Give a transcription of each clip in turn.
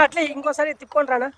అన్న అట్లే ఇంకోసారి తిప్పుకొని రానా.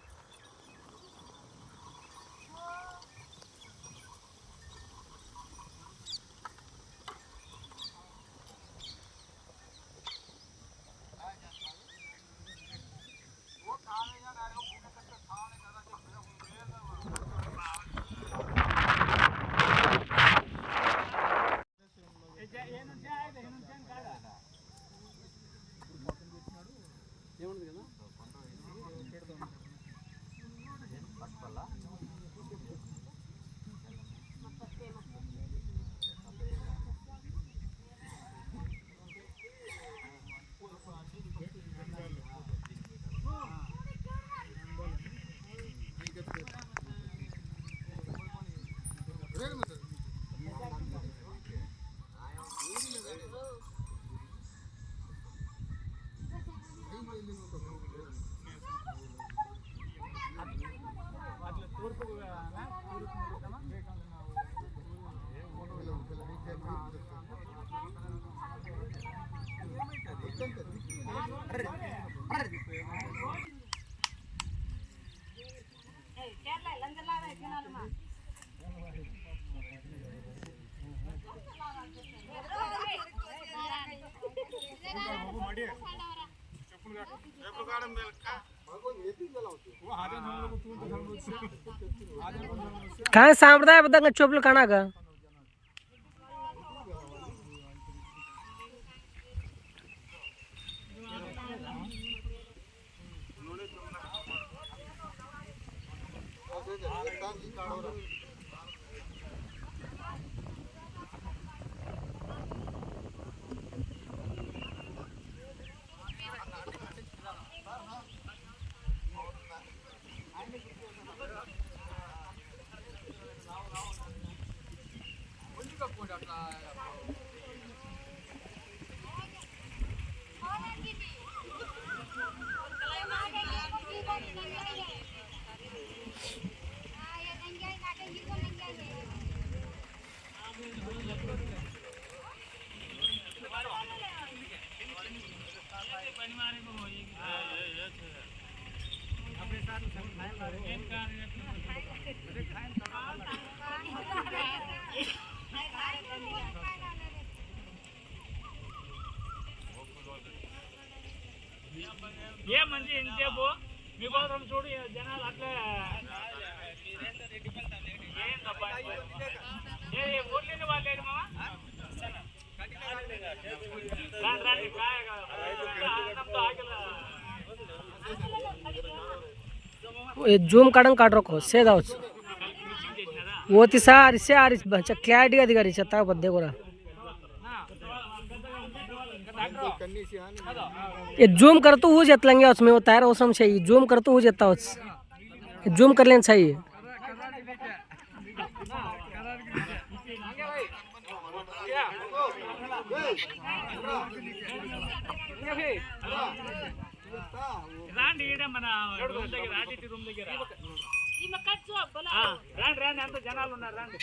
కానీ సాంప్రదాయబద్ధంగా చెప్పులు కనాక ఏమంది ఎంతసేపు మీకోసం చూడు జనాలు అట్లా ఓట్లేని వాళ్ళు లేరు మామ జూమ్ కడం काट रखो सेदा वो सारी से क्लैरिटी का दिखा रही छत्ता बद्दे को ये जूम कर तो वो जेतलंगे उसमें वो तयार అవసరం चाहिए जूम कर तो वो जेता जूम कर लेना चाहिए రాండి ఈడ మన రూమ్ దగ్గర ఆర్టీటీ రూమ్ దగ్గర రాండి రాండి అంత జనాలు ఉన్నారు రాండి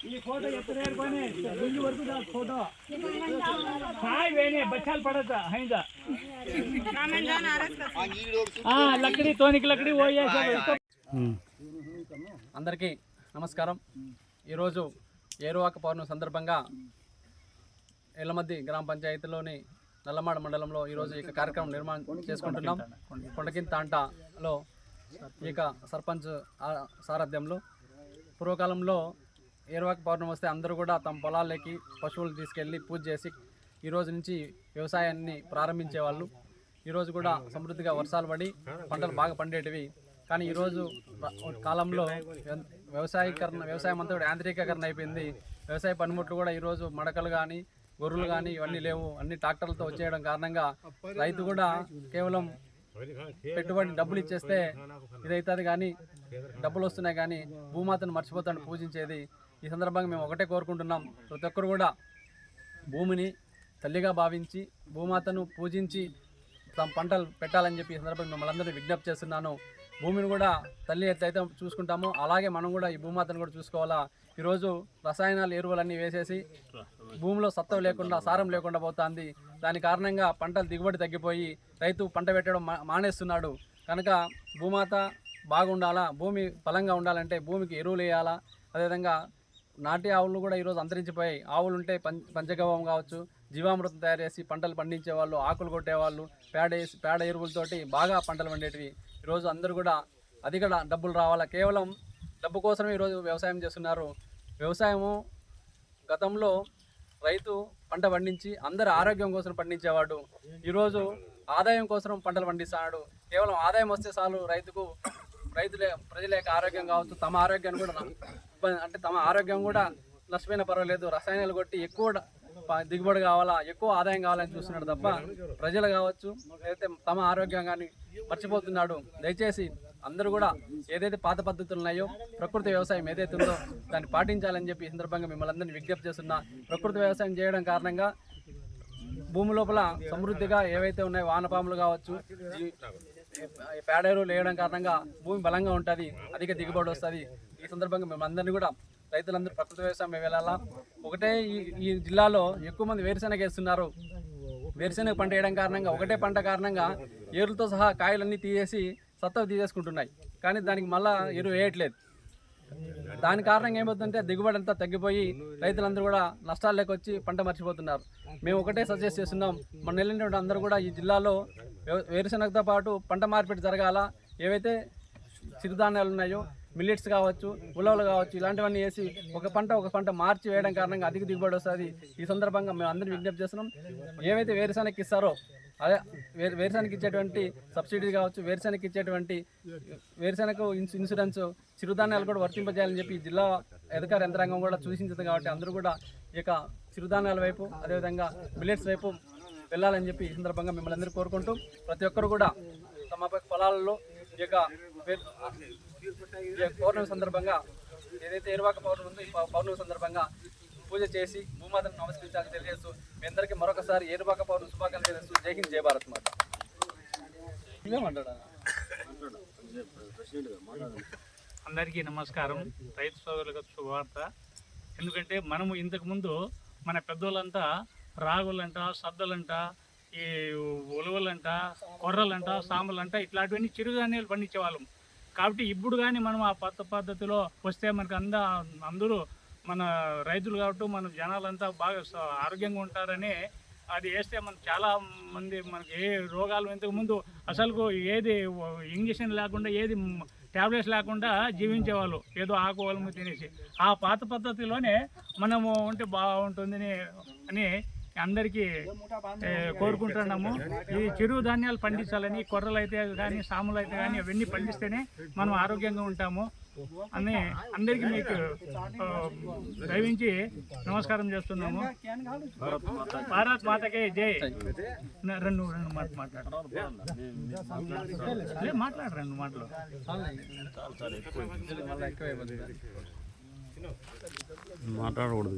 ఈ ఫోటో ఎత్తలేరు పని గుంజు వరకు దా ఫోటో సాయి వేనే బచ్చాలు పడతా హైందా లక్కడి తోనికి లక్కడి అందరికీ నమస్కారం. ఈరోజు ఏరువాక పౌర్ణమి సందర్భంగా ఎల్లమద్ది గ్రామ పంచాయతీలోని నల్లమాడ మండలంలో ఈరోజు ఈ కార్యక్రమం నిర్మాణం చేసుకుంటున్నాం. కొండకింద తాంటాలో ఈ సర్పంచ్ సారథ్యంలో పూర్వకాలంలో ఏరువాక పౌర్ణమి వస్తే అందరూ కూడా తమ పొలాల్లోకి పశువులు తీసుకెళ్ళి పూజ చేసి ఈరోజు నుంచి వ్యవసాయాన్ని ప్రారంభించేవాళ్ళు. ఈరోజు కూడా సమృద్ధిగా వర్షాలు పడి పంటలు బాగా పండేటివి. కానీ ఈరోజు కాలంలో వ్యవసాయం అంతా కూడా యాంత్రీకరణ అయిపోయింది. వ్యవసాయ పనిముట్లు కూడా ఈరోజు మడకలు కానీ గొర్రెలు కానీ ఇవన్నీ లేవు, అన్ని ట్రాక్టర్లతో వచ్చేయడం కారణంగా రైతు కూడా కేవలం పెట్టుబడి డబ్బులు ఇచ్చేస్తే ఇదవుతుంది, కానీ డబ్బులు వస్తున్నాయి కానీ భూమాతను మర్చిపోతాను పూజించేది. ఈ సందర్భంగా మేము ఒకటే కోరుకుంటున్నాం, ప్రతి ఒక్కరు కూడా భూమిని తల్లిగా భావించి భూమాతను పూజించి తమ పంటలు పెట్టాలని చెప్పి ఈ సందర్భంగా మిమ్మల్ని అందరినీ విజ్ఞప్తి చేస్తున్నాను. భూమిని కూడా తల్లి ఎట్లయితే చూసుకుంటామో అలాగే మనం కూడా ఈ భూమాతను కూడా చూసుకోవాలా. ఈరోజు రసాయనాలు ఎరువులన్నీ వేసేసి భూమిలో సత్వం లేకుండా సారం లేకుండా పోతుంది. దాని కారణంగా పంటలు దిగుబడి తగ్గిపోయి రైతు పంట పెట్టడం మానేస్తున్నాడు. కనుక భూమాత బాగుండాలా, భూమి బలంగా ఉండాలంటే భూమికి ఎరువులు వేయాలా. అదేవిధంగా నాటి ఆవులు కూడా ఈరోజు అంతరించిపోయాయి. ఆవులు ఉంటే పంచగవ్యం కావచ్చు, జీవామృతం తయారు చేసి పంటలు పండించేవాళ్ళు, ఆకులు కొట్టేవాళ్ళు, పేడ ఎరువులతోటి బాగా పంటలు పండేటివి. ఈరోజు అందరూ కూడా అధిక డబ్బులు రావాలా, కేవలం డబ్బు కోసమే ఈరోజు వ్యవసాయం చేస్తున్నారు. వ్యవసాయము గతంలో రైతు పంట పండించి అందరి ఆరోగ్యం కోసం పండించేవాడు. ఈరోజు ఆదాయం కోసం పంటలు పండిస్తున్నాడు. కేవలం ఆదాయం వస్తే చాలు ప్రజల యొక్క ఆరోగ్యం కావచ్చు, తమ ఆరోగ్యాన్ని కూడా అంటే తమ ఆరోగ్యం కూడా నష్టపోయినా పర్వాలేదు, రసాయనాలు కొట్టి ఎక్కువ దిగుబడి కావాలా, ఎక్కువ ఆదాయం కావాలని చూస్తున్నాడు తప్ప ప్రజలు కావచ్చు ఏదైతే తమ ఆరోగ్యం కానీ మర్చిపోతున్నాడు. దయచేసి అందరూ కూడా ఏదైతే పాత పద్ధతులు ఉన్నాయో ప్రకృతి వ్యవసాయం ఏదైతే ఉందో దాన్ని పాటించాలని చెప్పి ఈ సందర్భంగా మిమ్మల్ని అందరినీ విజ్ఞప్తి చేస్తున్నా. ప్రకృతి వ్యవసాయం చేయడం కారణంగా భూమి లోపల సమృద్ధిగా ఏవైతే ఉన్నాయో వానపాములు కావచ్చు, పేడ ఎరువులు వేయడం కారణంగా భూమి బలంగా ఉంటుంది, అధిక దిగుబడి వస్తుంది. ఈ సందర్భంగా మేము అందరినీ కూడా రైతులందరూ ప్రకృతి వ్యవసాయం వెళ్ళాలా. ఒకటే ఈ జిల్లాలో ఎక్కువ మంది వేరుశెనగ వేస్తున్నారు. వేరుశెనగ పంట వేయడం కారణంగా ఒకటే పంట కారణంగా ఏరులతో సహా కాయలన్నీ తీసేసి సత్తవ తీసేసుకుంటున్నాయి, కానీ దానికి మళ్ళా ఎరువు వేయట్లేదు. దాని కారణంగా ఏమవుతుందంటే దిగుబడి అంతా తగ్గిపోయి రైతులందరూ కూడా నష్టాల్లోకి వచ్చి పంట మర్చిపోతున్నారు. మేము ఒకటే సజెస్ట్ చేస్తున్నాం, మన వెళ్ళినటువంటి అందరూ కూడా ఈ జిల్లాలో వేరుశెనగతో పాటు పంట మార్పిడి జరగాల. ఏవైతే చిరుధాన్యాలు ఉన్నాయో మిల్లెట్స్ కావచ్చు, ఉలవలు కావచ్చు, ఇలాంటివన్నీ వేసి ఒక పంట మార్చి వేయడం కారణంగా అధిక దిగుబడి వస్తుంది. ఈ సందర్భంగా మేము అందరినీ విజ్ఞప్తి చేస్తున్నాం, ఏవైతే వేరుశెనగకి ఇస్తారో అదే వేరుశెనగకి ఇచ్చేటువంటి సబ్సిడీ కావచ్చు, వేరుశెనగకి ఇచ్చేటువంటి వేరుశెనగకు ఇన్సూరెన్స్, చిరుధాన్యాలు కూడా వర్తింపజేయాలని చెప్పి జిల్లా అధికార యంత్రాంగం కూడా సూచించింది. కాబట్టి అందరూ కూడా ఈ యొక్క చిరుధాన్యాల వైపు అదేవిధంగా మిల్లెట్స్ వైపు వెళ్ళాలని చెప్పి ఈ సందర్భంగా మిమ్మల్ని అందరూ కోరుకుంటూ ప్రతి ఒక్కరు కూడా తమ పొలాలలో ఈ యొక్క పౌర్ణమి సందర్భంగా ఏదైతే ఏరువాక పౌర్ణమి ఉందో ఈ పౌర్ణమి సందర్భంగా పూజ చేసి భూమాతను నమస్కరించాలని తెలియజేస్తూ మీ అందరికీ మరొకసారి ఏరువాక పౌర్ణమి శుభాకాంక్షలు తెలియజేస్తూ జై హింద్, జై భారత్ మాత. అందరికీ నమస్కారం. రైతు సోదరులకు శుభవార్త. ఎందుకంటే మనము ఇంతకుముందు మన పెద్దోళ్ళంతా రాగులంట, సద్దలంట, ఈ ఉలవలంట, కొర్రలంట, సాంబలంట ఇట్లాంటివన్నీ చిరుధాన్యాలు పండించేవాళ్ళం. కాబట్టి ఇప్పుడు కానీ మనం ఆ కొత్త పద్ధతిలో వస్తే మనకు అందరూ మన రైతులు కాబట్టి మన జనాలంతా బాగా ఆరోగ్యంగా ఉంటారని అది వేస్తే మనకు చాలా మంది మనకి ఏ రోగాలు ఇంతకుముందు అసలు ఏది ఇంజక్షన్ లేకుండా ఏది ట్యాబ్లెట్స్ లేకుండా జీవించేవాళ్ళు, ఏదో ఆకువలము తినేసి. ఆ పాత పద్ధతిలోనే మనము ఉంటే బాగుంటుందని అని అందరికీ కోరుకుంటున్నాము. ఈ చిరు ధాన్యాలు పండించాలని, కొర్రలు అయితే కానీ సాములు అయితే కానీ అవన్నీ పండిస్తేనే మనం ఆరోగ్యంగా ఉంటాము అని అందరికీ మీకు దయవించి నమస్కారం చేస్తున్నాము. భారత్ మాతకే జై. రెండు మాట్లాడు రెండు మాటలు మాట్లాడకూడదు.